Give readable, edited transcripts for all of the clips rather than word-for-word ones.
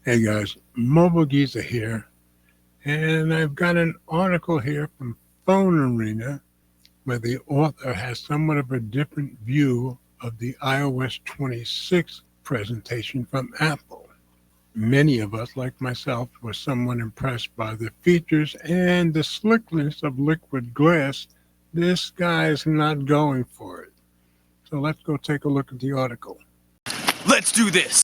Hey guys, Mobile Geezer here, and I've got an article here from Phone Arena where the author has somewhat of a different view of the iOS 26 presentation from Apple. Many of us, like myself, were somewhat impressed by the features and the slickness of liquid glass. This guy's not going for it. So let's go take a look at the article. Let's do this!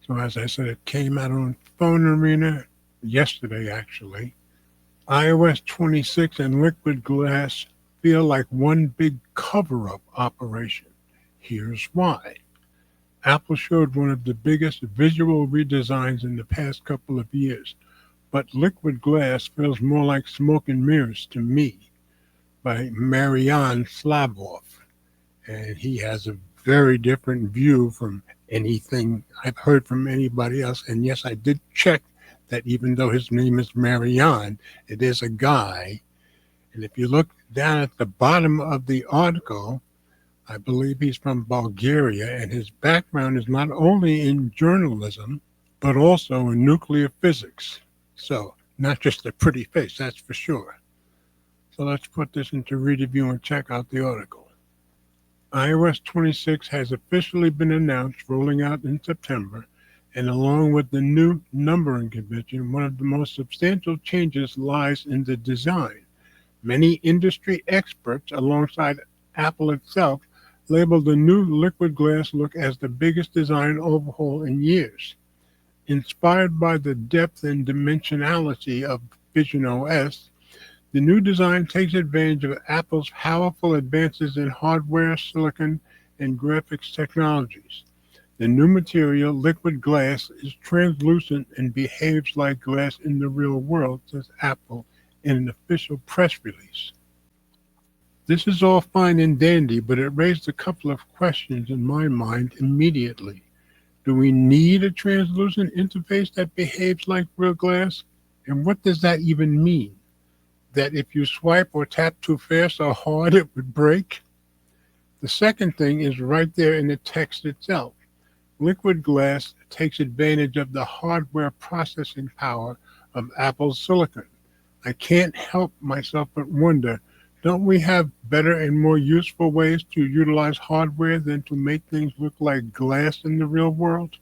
So as I said, it came out on Phone Arena yesterday, actually. iOS 26 and liquid glass feel like one big cover-up operation. Here's why. Apple showed one of the biggest visual redesigns in the past couple of years, but liquid glass feels more like smoke and mirrors to me by Marian Slavov. And he has a very different view from anything I've heard from anybody else. And yes, I did check that even though his name is Marian, it is a guy. And if you look down at the bottom of the article, I believe he's from Bulgaria, and his background is not only in journalism, but also in nuclear physics. So, not just a pretty face, that's for sure. So, let's put this into reader view and check out the article. iOS 26 has officially been announced, rolling out in September, and along with the new numbering convention, one of the most substantial changes lies in the design. Many industry experts, alongside Apple itself, labeled the new liquid glass look as the biggest design overhaul in years. Inspired by the depth and dimensionality of Vision OS, the new design takes advantage of Apple's powerful advances in hardware, silicon, and graphics technologies. The new material, liquid glass, is translucent and behaves like glass in the real world, says Apple in an official press release. This is all fine and dandy, but it raised a couple of questions in my mind immediately. Do we need a translucent interface that behaves like real glass? And what does that even mean? That if you swipe or tap too fast or hard, it would break? The second thing is right there in the text itself. Liquid glass takes advantage of the hardware processing power of Apple's silicon. I can't help myself but wonder, don't we have better and more useful ways to utilize hardware than to make things look like glass in the real world?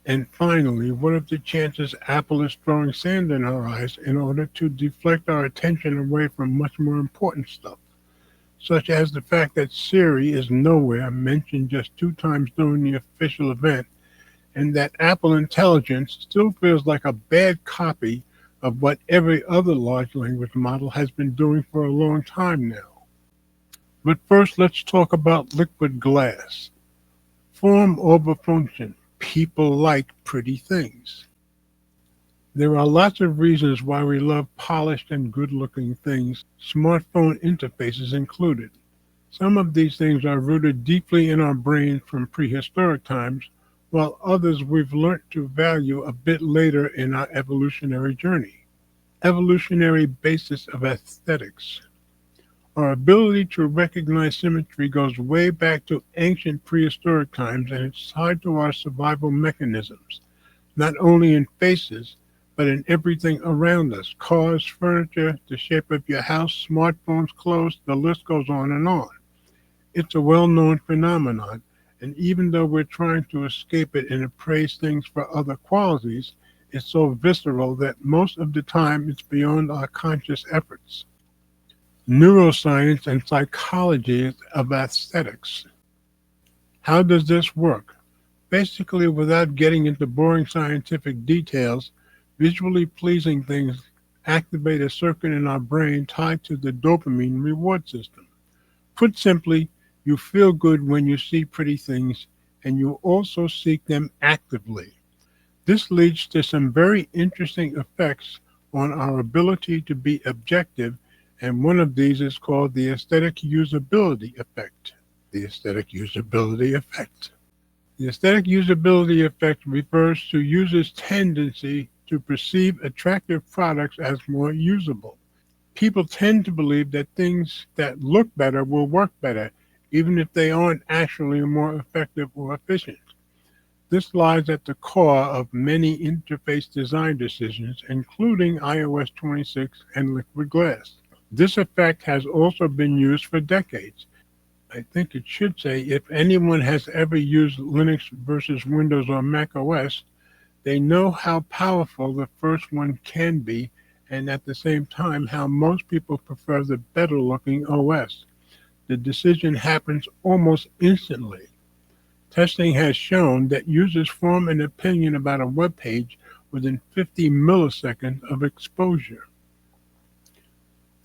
And finally, what are the chances Apple is throwing sand in our eyes in order to deflect our attention away from much more important stuff, such as the fact that Siri is nowhere mentioned just 2 times during the official event, and that Apple Intelligence still feels like a bad copy of what every other large language model has been doing for a long time now. But first, let's talk about liquid glass. Form over function. People like pretty things. There are lots of reasons why we love polished and good-looking things, smartphone interfaces included. Some of these things are rooted deeply in our brains from prehistoric times, while others we've learnt to value a bit later in our evolutionary journey. Evolutionary basis of aesthetics. Our ability to recognize symmetry goes way back to ancient prehistoric times, and it's tied to our survival mechanisms, not only in faces, but in everything around us. Cars, furniture, the shape of your house, smartphones, clothes, the list goes on and on. It's a well-known phenomenon, and even though we're trying to escape it and appraise things for other qualities, it's so visceral that most of the time it's beyond our conscious efforts. Neuroscience and psychology of aesthetics. How does this work? Basically, without getting into boring scientific details, visually pleasing things activate a circuit in our brain tied to the dopamine reward system. Put simply, you feel good when you see pretty things, and you also seek them actively. This leads to some very interesting effects on our ability to be objective, and one of these is called the aesthetic usability effect. The aesthetic usability effect. The aesthetic usability effect refers to users' tendency to perceive attractive products as more usable. People tend to believe that things that look better will work better, even if they aren't actually more effective or efficient. This lies at the core of many interface design decisions, including iOS 26 and Liquid Glass. This effect has also been used for decades. I think it should say if anyone has ever used Linux versus Windows or Mac OS, they know how powerful the first one can be, and at the same time how most people prefer the better looking OS. The decision happens almost instantly. Testing has shown that users form an opinion about a web page within 50 milliseconds of exposure.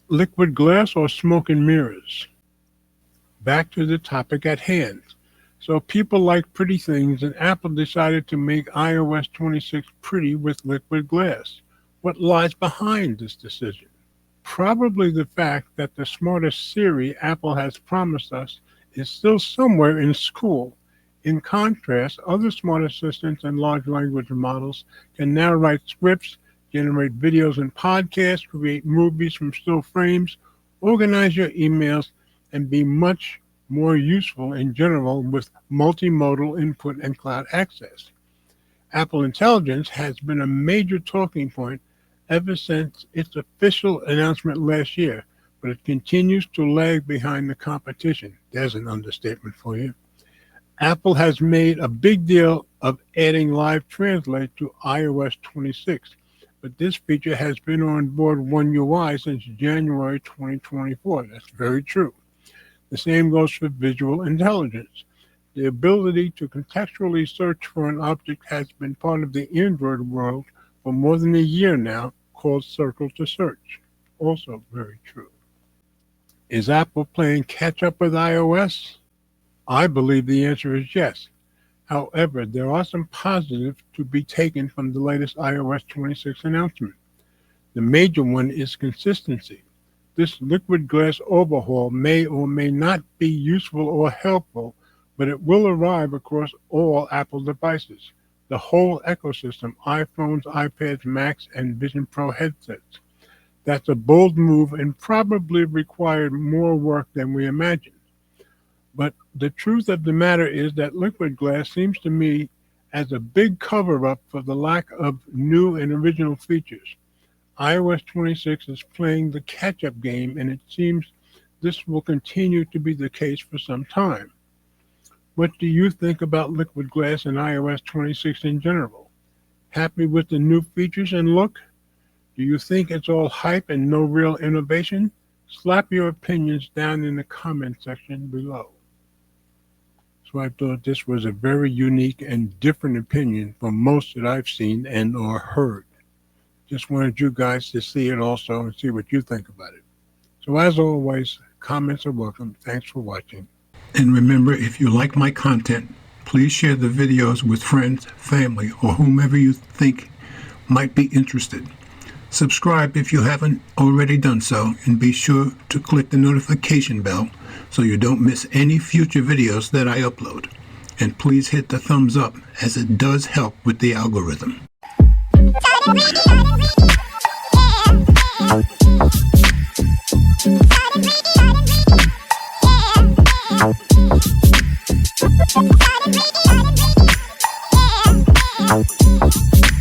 Liquid glass or smoke and mirrors? Back to the topic at hand. So people like pretty things, and Apple decided to make iOS 26 pretty with liquid glass. What lies behind this decision? Probably the fact that the smartest Siri Apple has promised us is still somewhere in school. In contrast, other smart assistants and large language models can now write scripts, generate videos and podcasts, create movies from still frames, organize your emails, and be much more useful in general with multimodal input and cloud access. Apple Intelligence has been a major talking point ever since its official announcement last year, but it continues to lag behind the competition. There's an understatement for you. Apple has made a big deal of adding Live Translate to iOS 26, but this feature has been on board One UI since January 2024. That's very true. The same goes for visual intelligence. The ability to contextually search for an object has been part of the Android world for more than a year now, called Circle to Search. Also very true. Is Apple playing catch up with iOS? I believe the answer is yes. However, there are some positives to be taken from the latest iOS 26 announcement. The major one is consistency. This liquid glass overhaul may or may not be useful or helpful, but it will arrive across all Apple devices, the whole ecosystem, iPhones, iPads, Macs, and Vision Pro headsets. That's a bold move and probably required more work than we imagined. But the truth of the matter is that liquid glass seems to me as a big cover-up for the lack of new and original features. iOS 26 is playing the catch-up game, and it seems this will continue to be the case for some time. What do you think about liquid glass and iOS 26 in general? Happy with the new features and look? Do you think it's all hype and no real innovation? Slap your opinions down in the comment section below. So I thought this was a very unique and different opinion from most that I've seen and or heard. Just wanted you guys to see it also and see what you think about it. So as always, comments are welcome. Thanks for watching. And remember, if you like my content, please share the videos with friends, family, or whomever you think might be interested. Subscribe if you haven't already done so, and be sure to click the notification bell so you don't miss any future videos that I upload. And please hit the thumbs up, as it does help with the algorithm. Yeah.